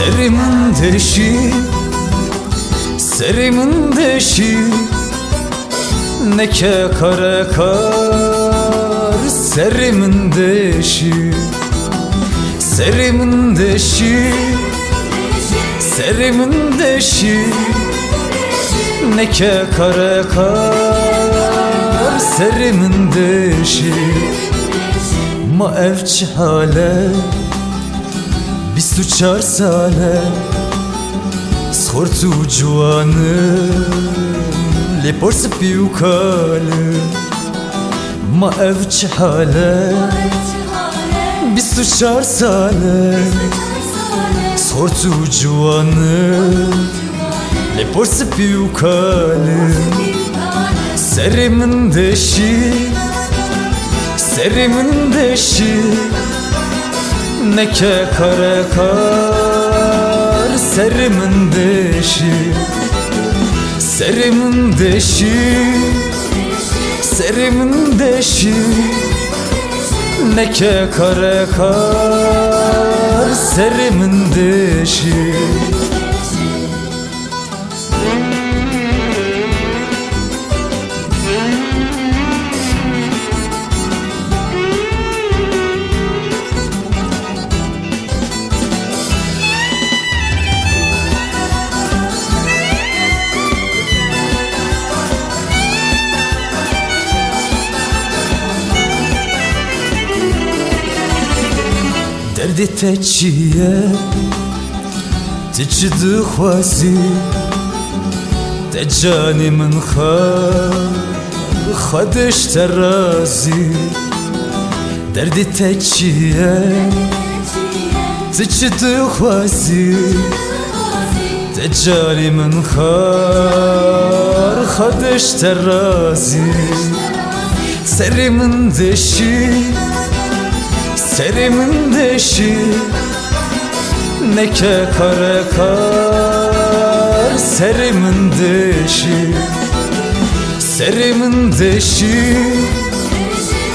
Serimin deşi, serimin deşi, neke kare kar. Serimin deşi, serimin deşi, serimin deşi, neke kare kar. Serimin deşi, ma evçi hale بیست چار ساله سخورت و جوانم لپرس پیوکالم ما اف چه حاله بیست چار ساله سخورت و جوانم لپرس پیوکالم serimin deşi, serimin deşi, neke kare kar. Serimin deşi, serimin deşi, serimin deşi, neke kare kar. Serimin deşi. دردی تچیه تچی دخوازی تجانی من خودش ترازی دردی تچیه تچی دخوازی تجانی من خودش ترازی serimin deşi, serimin deşi, neke kare kar. Serimin deşi, serimin deşi,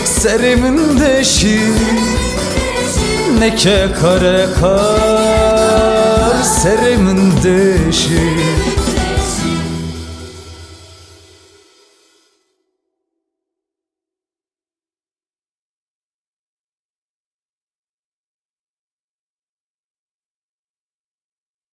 serimin deşi, neke kare kar. Serimin deşi.